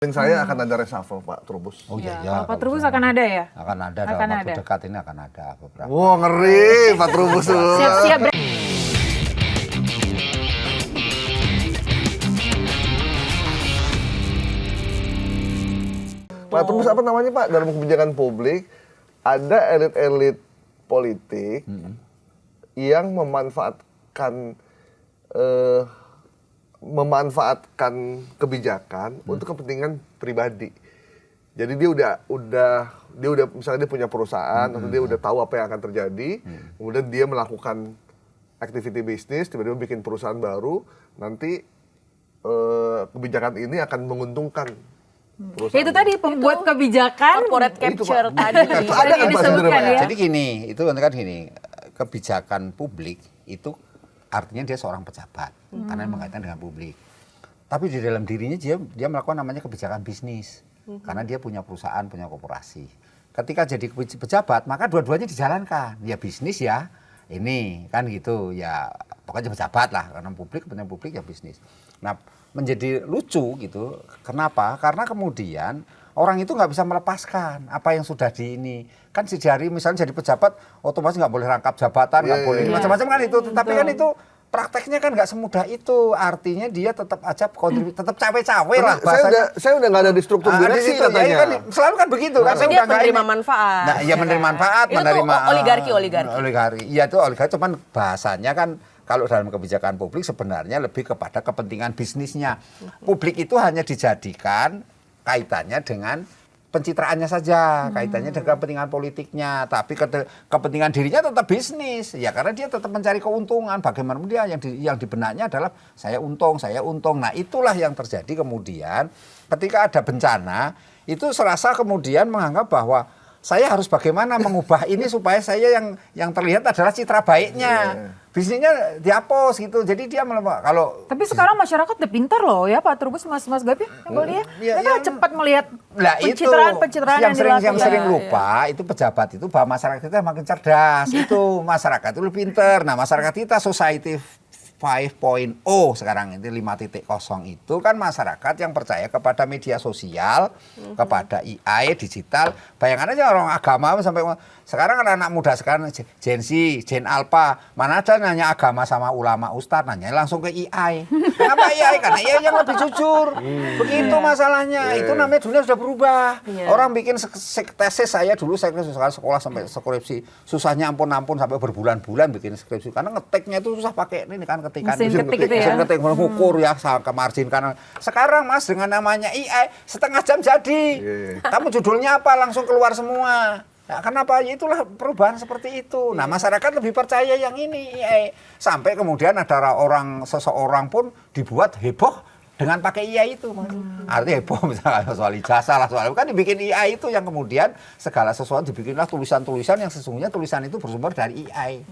Saya akan ada reshuffle Pak Trubus. Oh iya, ya. Pak Trubus akan ada ya? Akan ada dalam waktu dekat ini akan ada beberapa. Wah ngeri Pak Trubus. Siap-siap. Pak Trubus apa namanya Pak? Dalam kebijakan publik ada elit-elit politik yang memanfaatkan kebijakan untuk kepentingan pribadi. Jadi dia udah misalnya dia punya perusahaan atau dia udah tahu apa yang akan terjadi, kemudian dia melakukan activity bisnis, tiba-tiba bikin perusahaan baru, nanti kebijakan ini akan menguntungkan perusahaan. Itu tadi pembuat kebijakan corporate capture Pak. tadi. Itu ada kan Pak disebutkan ya. Jadi gini, itu kan gini, kebijakan publik itu artinya dia seorang pejabat karena berkaitan dengan publik. Tapi di dalam dirinya dia melakukan namanya kebijakan bisnis karena dia punya perusahaan, punya korporasi. Ketika jadi pejabat maka dua-duanya dijalankan. Ya bisnis ya ini kan gitu ya, pokoknya pejabat lah karena publik, kepentingan publik ya bisnis. Nah menjadi lucu gitu. Kenapa? Karena kemudian orang itu nggak bisa melepaskan apa yang sudah di ini. Kan dari misalnya jadi pejabat otomatis nggak boleh rangkap jabatan, nggak boleh macam-macam kan itu. Tetapi kan itu prakteknya kan nggak semudah itu. Artinya dia tetap aja kontribusi, tetap cawe-cawe lah bahasanya. Saya udah nggak ada di struktur direksi katanya. Ya, kan, selalu kan begitu kan. Tapi dia menerima manfaat. Nah, ya menerima manfaat, itu menerima oligarki. Iya itu oligarki, cuman bahasanya kan kalau dalam kebijakan publik sebenarnya lebih kepada kepentingan bisnisnya. Publik itu hanya dijadikan kaitannya dengan pencitraannya saja, kaitannya dengan kepentingan politiknya, tapi kepentingan dirinya tetap bisnis, ya karena dia tetap mencari keuntungan. Bagaimana dia yang di benaknya adalah saya untung. Nah itulah yang terjadi kemudian ketika ada bencana, itu serasa kemudian menganggap bahwa saya harus bagaimana mengubah ini supaya saya yang terlihat adalah citra baiknya. Bisnisnya dihapus gitu. Jadi dia kalau tapi sekarang masyarakat udah pintar loh ya Pak Trubus, Mas Gapi yang boleh ya. Mereka cepat melihat pencitraan yang dilakukan. Yang sering lupa itu pejabat itu bahwa masyarakat kita makin cerdas. Itu masyarakat itu lebih pintar. Nah, masyarakat kita society 5.0 sekarang ini 5.0 itu kan masyarakat yang percaya kepada media sosial, kepada AI, digital. Bayangkan aja orang agama sampai sekarang anak muda sekarang Gen Z, Gen Alpha, mana ada nanya agama sama ulama ustadz, nanya langsung ke AI. Kenapa AI? Karena AI yang lebih jujur. Begitu masalahnya. Itu namanya dunia sudah berubah. Orang bikin tesis, saya dulu sekolah sampai skripsi, susahnya ampun sampai berbulan-bulan bikin skripsi karena ngetiknya itu susah pakai ini kan ketikan mesin ketik mengukur ya ke margin kanan. Sekarang Mas dengan namanya AI setengah jam jadi. Kamu judulnya apa langsung keluar semua. Nah, kenapa? Ya itulah perubahan seperti itu. Nah, masyarakat lebih percaya yang ini AI. Sampai kemudian ada seseorang pun dibuat heboh dengan pakai AI itu, Mas. Artinya heboh misalnya soal ijazah lah, soal kan dibikin AI itu yang kemudian segala sesuatu dibikinlah tulisan-tulisan yang sesungguhnya tulisan itu bersumber dari AI.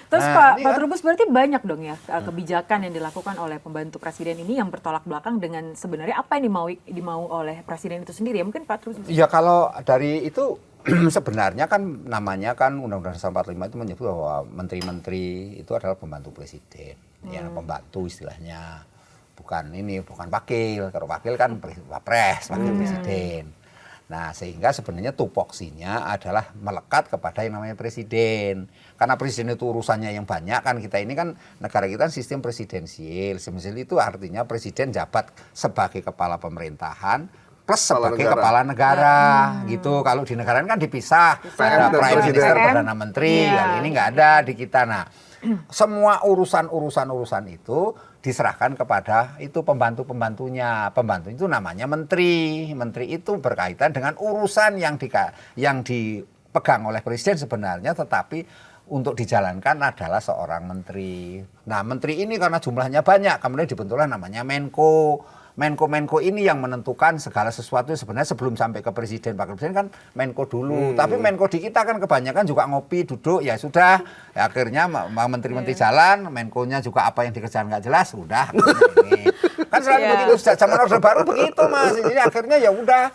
Terus nah, Pak Trubus berarti banyak dong ya kebijakan yang dilakukan oleh pembantu presiden ini yang bertolak belakang dengan sebenarnya apa yang dimau oleh presiden itu sendiri ya, mungkin Pak Trubus. Ya kalau dari itu sebenarnya kan namanya kan Undang-Undang Dasar 45 itu menyebut bahwa menteri-menteri itu adalah pembantu presiden, ya pembantu istilahnya. Bukan wakil. Kalau wakil kan wapres, wakil presiden. Nah, sehingga sebenarnya tupoksinya adalah melekat kepada yang namanya presiden. Karena presiden itu urusannya yang banyak kan, kita ini kan negara kita sistem presidensial. Presidensial itu artinya presiden jabat sebagai kepala pemerintahan plus sebagai kepala negara gitu. Kalau di negara kan dipisah, ada prime minister, perdana menteri. Kali ini nggak ada di kita. Nah, semua urusan itu diserahkan kepada itu pembantunya. Pembantu itu namanya menteri. Menteri itu berkaitan dengan urusan yang dipegang oleh presiden sebenarnya, tetapi untuk dijalankan adalah seorang menteri. Nah, menteri ini karena jumlahnya banyak, kemudian dibentuklah namanya Menko. Menko ini yang menentukan segala sesuatu sebenarnya sebelum sampai ke presiden. Wakil presiden kan Menko dulu. Tapi Menko di kita kan kebanyakan juga ngopi, duduk, ya sudah. Ya, akhirnya menteri-menteri jalan, Menkonya juga apa yang dikerjakan nggak jelas, udah. Kan selalu begitu, sejak zaman Orde Baru begitu Mas. Ini akhirnya ya udah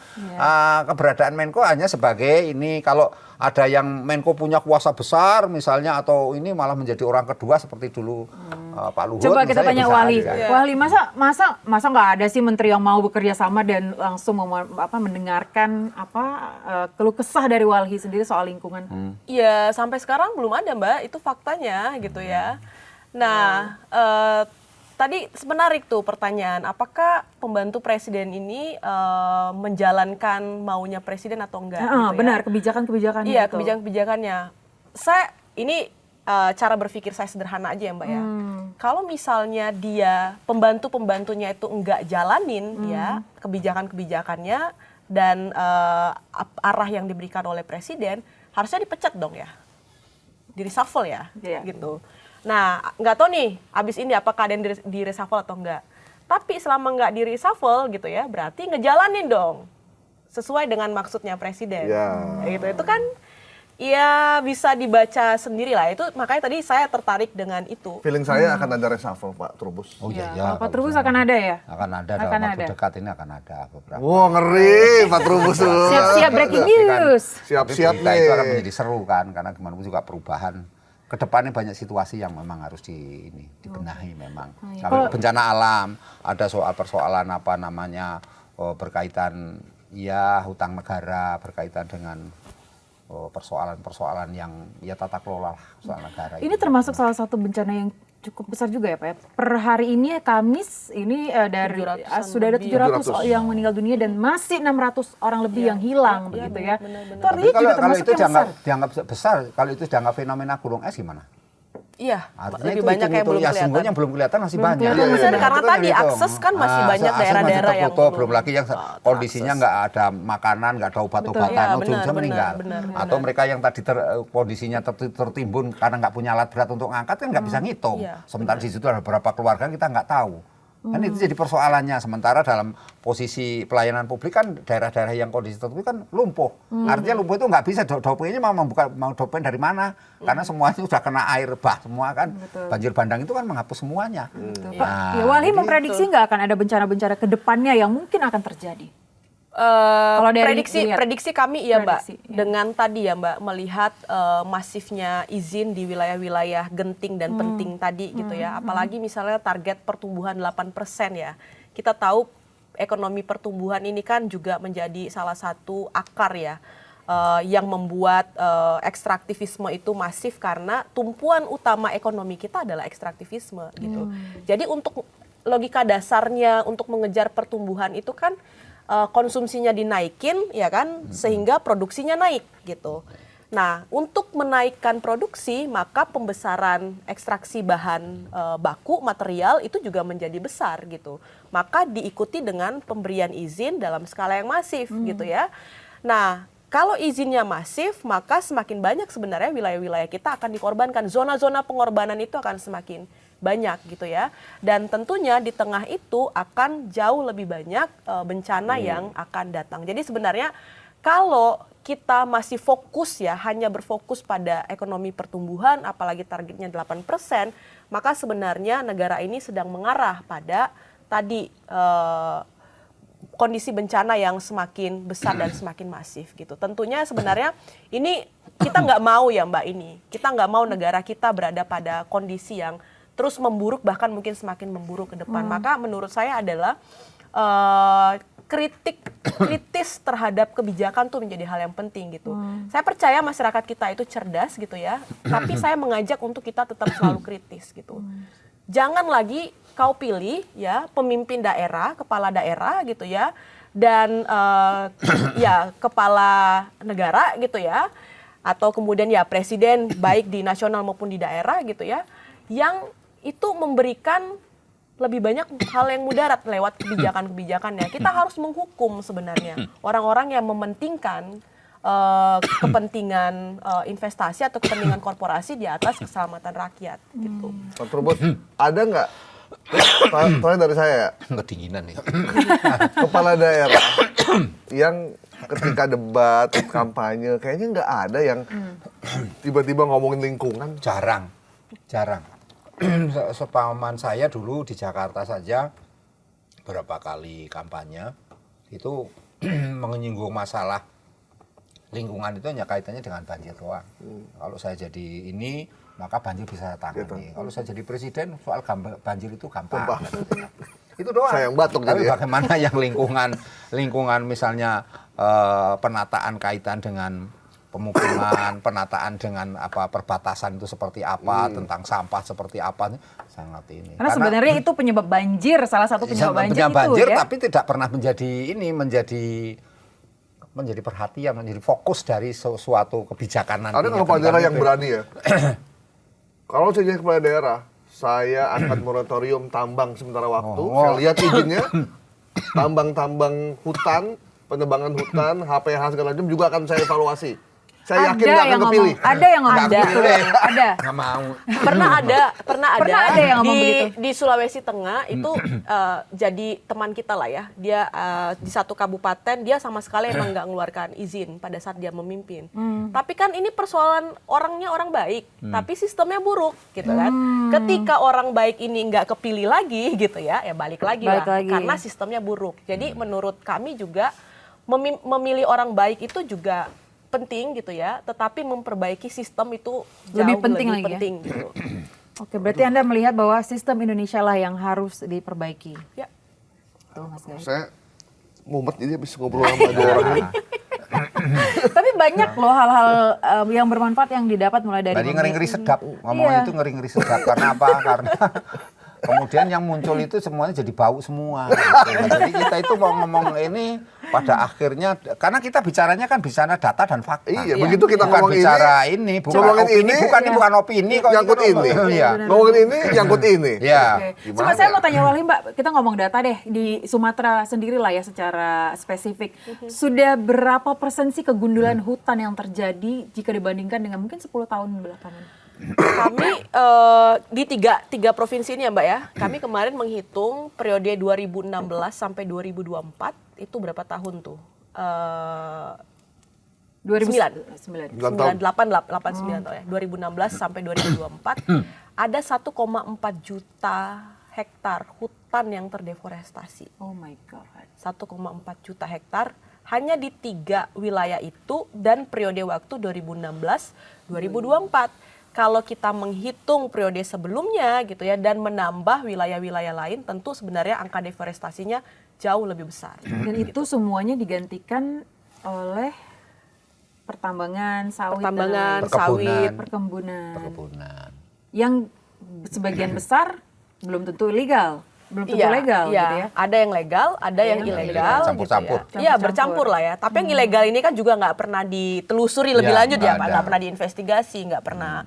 keberadaan Menko hanya sebagai ini. Kalau ada yang Menko punya kuasa besar misalnya atau ini malah menjadi orang kedua seperti dulu Pak Luhut. Coba kita misalnya tanya bisa Wali. aja. Wali, masa nggak ada sih menteri yang mau bekerja sama dan langsung mendengarkan keluh kesah dari Walhi sendiri soal lingkungan? Ya sampai sekarang belum ada Mbak, itu faktanya gitu ya. Nah, tadi menarik tuh pertanyaan, apakah pembantu presiden ini menjalankan maunya presiden atau enggak? Gitu ya. Benar, kebijakan-kebijakannya. Iya, itu. kebijakan-kebijakannya. Ini cara berpikir saya sederhana aja ya Mbak ya. Kalau misalnya dia pembantu-pembantunya itu enggak jalanin ya kebijakan-kebijakannya dan arah yang diberikan oleh presiden, harusnya dipecat dong ya. Di reshuffle ya, gitu. Nah, nggak tahu nih abis ini apakah ada yang di reshuffle atau enggak. Tapi selama nggak di reshuffle gitu ya, berarti ngejalanin dong sesuai dengan maksudnya presiden. Gitu. Itu kan ya bisa dibaca sendiri lah. Itu makanya tadi saya tertarik dengan itu. Feeling saya akan ada reshuffle Pak Trubus. Oh iya, Kalau Pak Trubus akan ada ya? Akan ada dalam waktu dekat ini akan ada beberapa. Wah ngeri Pak Trubus. Siap-siap breaking news. Siap-siap Berita itu akan nih. menjadi seru kan, karena gimana pun juga perubahan. Kedepannya banyak situasi yang memang harus dibenahi memang. Sampai bencana alam, ada persoalan apa namanya berkaitan hutang negara, berkaitan dengan persoalan-persoalan yang tata kelola soal negara. Ini termasuk salah satu bencana yang cukup besar juga ya Pak ya. Per hari ini Kamis ini dari 700-an sudah ada 700 yang meninggal dunia dan masih 600 orang lebih yang hilang begitu ya. Itu artinya juga kalau termasuk itu yang besar. dianggap besar, kalau itu dianggap fenomena gunung es gimana? Iya, Artinya lebih itu banyak yang belum ya kelihatan. sungguhnya belum kelihatan masih banyak. kelihatan, masih ada. Karena Itu kan tadi gitu. akses kan masih banyak akses daerah-daerah masih yang tertutup, belum lagi yang kondisinya terakses. nggak ada makanan, nggak ada obat-obatan, Iya, ujung-ujungnya benar, meninggal. benar. Atau mereka yang tadi kondisinya tertimbun karena nggak punya alat berat untuk ngangkat kan nggak bisa ngitung. Iya, Sementara di situ ada beberapa keluarga kita nggak tahu. Kan itu jadi persoalannya. Sementara dalam posisi pelayanan publik kan daerah-daerah yang kondisi tertentu kan lumpuh. Artinya lumpuh itu nggak bisa dopingnya mau doping dari mana? Karena semuanya sudah kena air bah semua kan. Betul. Banjir bandang itu kan menghapus semuanya. Pak, Walhi memprediksi nggak akan ada bencana-bencana ke depannya yang mungkin akan terjadi? Kalau dari prediksi kami ya prediksi, Mbak, dengan tadi ya Mbak melihat masifnya izin di wilayah-wilayah genting dan penting tadi gitu ya. Apalagi misalnya target pertumbuhan 8% ya. Kita tahu ekonomi pertumbuhan ini kan juga menjadi salah satu akar ya yang membuat ekstraktivisme itu masif karena tumpuan utama ekonomi kita adalah ekstraktivisme gitu. Jadi untuk logika dasarnya untuk mengejar pertumbuhan itu kan konsumsinya dinaikin ya kan sehingga produksinya naik gitu. Nah, untuk menaikkan produksi maka pembesaran ekstraksi bahan baku material itu juga menjadi besar gitu. Maka diikuti dengan pemberian izin dalam skala yang masif gitu ya. Nah, kalau izinnya masif maka semakin banyak sebenarnya wilayah-wilayah kita akan dikorbankan. Zona-zona pengorbanan itu akan semakin banyak gitu ya. Dan tentunya di tengah itu akan jauh lebih banyak bencana yang akan datang. Jadi sebenarnya kalau kita masih fokus ya hanya berfokus pada ekonomi pertumbuhan apalagi targetnya 8%, maka sebenarnya negara ini sedang mengarah pada tadi kondisi bencana yang semakin besar dan semakin masif gitu. Tentunya sebenarnya ini kita nggak mau ya Mbak ini. Kita nggak mau negara kita berada pada kondisi yang terus memburuk bahkan mungkin semakin memburuk ke depan. Maka menurut saya adalah kritis terhadap kebijakan tuh menjadi hal yang penting gitu. Saya percaya masyarakat kita itu cerdas gitu ya. Tapi saya mengajak untuk kita tetap selalu kritis gitu. Jangan lagi kau pilih ya pemimpin daerah, kepala daerah gitu ya. Dan ya kepala negara gitu ya. Atau kemudian ya presiden baik di nasional maupun di daerah gitu ya. Yang itu memberikan lebih banyak hal yang mudarat lewat kebijakan-kebijakannya. Kita harus menghukum sebenarnya orang-orang yang mementingkan kepentingan investasi atau kepentingan korporasi di atas keselamatan rakyat gitu. Pak Trubus, ada nggak? Soalnya dari saya ya, Kedinginan nih. kepala daerah yang ketika debat, kampanye, kayaknya nggak ada yang tiba-tiba ngomongin lingkungan. Jarang. Sepahaman saya dulu di Jakarta saja berapa kali kampanye itu menyinggung masalah lingkungan itu hanya kaitannya dengan banjir doang. Kalau saya jadi ini maka banjir bisa saya tangani. Kalau saya jadi presiden, soal banjir itu gampang. Itu doang. Sayang batuk Tapi jadi ya. bagaimana yang lingkungan misalnya penataan kaitan dengan pemukiman, penataan dengan perbatasan itu seperti apa, tentang sampah seperti apa, sangat ini. Karena sebenarnya itu penyebab banjir, salah satu penyebab banjir itu ya. Tapi tidak pernah menjadi perhatian, menjadi fokus dari suatu kebijakan nantinya. Ada nggak kepala daerah yang berani ya? Kalau saya jadi kepala daerah, saya akan moratorium tambang sementara waktu. Saya lihat izinnya, tambang-tambang hutan, penebangan hutan, HPH segala macam juga akan saya evaluasi. Saya yakin nggak akan kepilih. Ada yang ngomong gitu. Ada. Nggak mau. Pernah ada yang ngomong begitu. di Sulawesi Tengah itu jadi teman kita lah ya. Dia di satu kabupaten dia sama sekali emang nggak ngeluarkan izin pada saat dia memimpin. Tapi kan ini persoalan orangnya orang baik, tapi sistemnya buruk gitu kan. Ketika orang baik ini nggak kepilih lagi gitu ya balik lagi karena sistemnya buruk. Jadi menurut kami juga memilih orang baik itu juga penting gitu ya, tetapi memperbaiki sistem itu jauh lebih penting gitu. Oke, berarti Anda melihat bahwa sistem Indonesia lah yang harus diperbaiki. Ya. Tuh, Mas Gai. Saya mumet jadi habis ngobrol sama dua orang ini. Tapi banyak loh hal-hal yang bermanfaat yang didapat mulai dari Tadi ngeri-ngeri sedap, ngomongnya itu ngeri-ngeri sedap. Karena apa? Karena kemudian yang muncul itu semuanya jadi bau semua. Gitu. Jadi kita itu mau ngomong ini pada akhirnya, karena kita bicaranya kan bicara data dan fakta. Iya, begitu kita bukan ngomong bicara ini, bukan opini, bukan opini kok nyangkut ini. Iya. Ngomongin ini, nyangkut ini. Iya. Oke. Coba saya mau tanya Wali, Mbak, kita ngomong data deh di Sumatera sendiri lah ya secara spesifik. Sudah berapa persen sih kegundulan hutan yang terjadi jika dibandingkan dengan mungkin 10 tahun belakangan? Kami di tiga provinsi ini ya Mbak ya, kami kemarin menghitung periode 2016 sampai 2024 itu berapa tahun tuh? 2009. 98 tahun ya. 2016 sampai 2024 ada 1,4 juta hektar hutan yang terdeforestasi. Oh my God. 1,4 juta hektar hanya di 3 wilayah itu dan periode waktu 2016-2024. Kalau kita menghitung periode sebelumnya gitu ya dan menambah wilayah-wilayah lain, tentu sebenarnya angka deforestasinya jauh lebih besar. Dan itu semuanya digantikan oleh pertambangan, sawit, perkebunan. Yang sebagian besar belum tentu legal. Belum tentu legal gitu ya. Ada yang legal, ada yang ilegal. Campur-campur. Iya, bercampur lah ya. Tapi yang ilegal ini kan juga nggak pernah ditelusuri lebih lanjut ya, Pak. Nggak pernah diinvestigasi, nggak pernah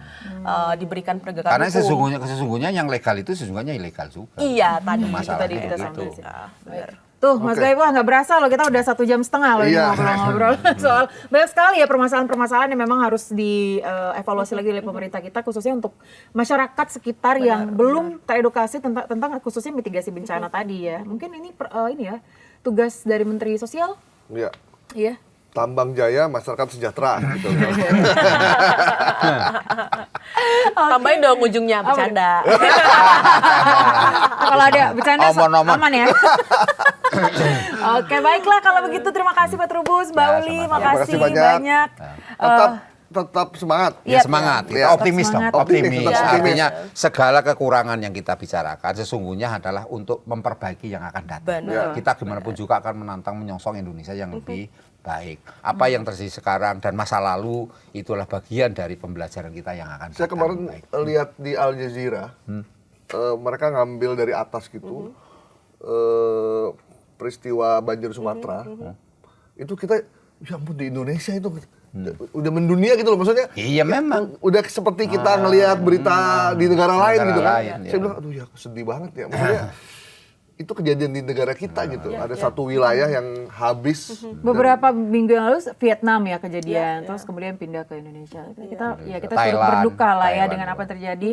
diberikan penegakan Karena hukum. sesungguhnya yang legal itu sesungguhnya ilegal juga. Iya, tadi Masalahnya kita begitu. benar. Tuh, Mas Gai, wah nggak berasa loh, kita udah 1,5 jam loh ini ngobrol-ngobrol soal banyak sekali ya permasalahan-permasalahan yang memang harus dievaluasi lagi oleh pemerintah kita, khususnya untuk masyarakat sekitar yang belum teredukasi tentang khususnya mitigasi bencana tadi ya. Mungkin ini ini ya tugas dari Menteri Sosial. Iya. Iya. Tambang Jaya, masyarakat sejahtera. Gitu. Tambahin dong ujungnya bercanda. Kalau ada bercanda Omon-omon. aman ya. Oke, baiklah kalau begitu terima kasih Pak Trubus, Mbak Uli, makasih banyak. Tetap semangat. Ya semangat, kita optimis dong, optimis. Artinya segala kekurangan yang kita bicarakan sesungguhnya adalah untuk memperbaiki yang akan datang. Kita gimana pun juga akan menantang menyongsong Indonesia yang lebih baik. Apa yang terjadi sekarang dan masa lalu itulah bagian dari pembelajaran kita yang akan datang. Saya kemarin lihat di Al Jazeera, mereka ngambil dari atas gitu peristiwa banjir Sumatera. Itu kita, ya ampun di Indonesia itu udah mendunia gitu loh, maksudnya. Iya memang. Udah seperti kita ngelihat berita di negara lain gitu kan. Lain, Saya bilang, aduh ya sedih banget ya. Maksudnya itu kejadian di negara kita gitu. Ada satu wilayah yang habis. Beberapa minggu yang lalu Vietnam ya kejadian, terus kemudian pindah ke Indonesia. Kita turut berduka lah ya dengan apa yang terjadi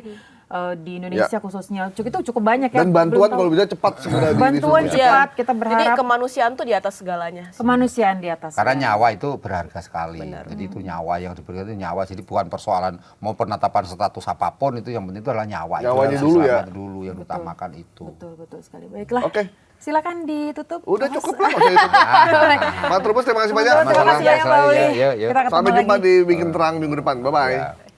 di Indonesia khususnya. Itu cukup banyak ya. Dan bantuan kalau bisa cepat sebenarnya. Bantuan cepat, kita berharap. Jadi kemanusiaan tuh di atas segalanya. Kemanusiaan di atas. Karena nyawa itu berharga sekali. Jadi itu nyawa yang diberikan itu nyawa. Jadi bukan persoalan mau penetapan status apapun, itu yang penting itu adalah nyawa. Nyawanya dulu ya. Dulu yang utamakan itu. Betul sekali. Baiklah. Oke. Silakan ditutup. Udah cukup lah maksudnya itu. Pak Trubus terima kasih banyak. Terima kasih banyak Mbak Uli. Kita Sampai jumpa di Bikin Terang minggu depan. Bye-bye.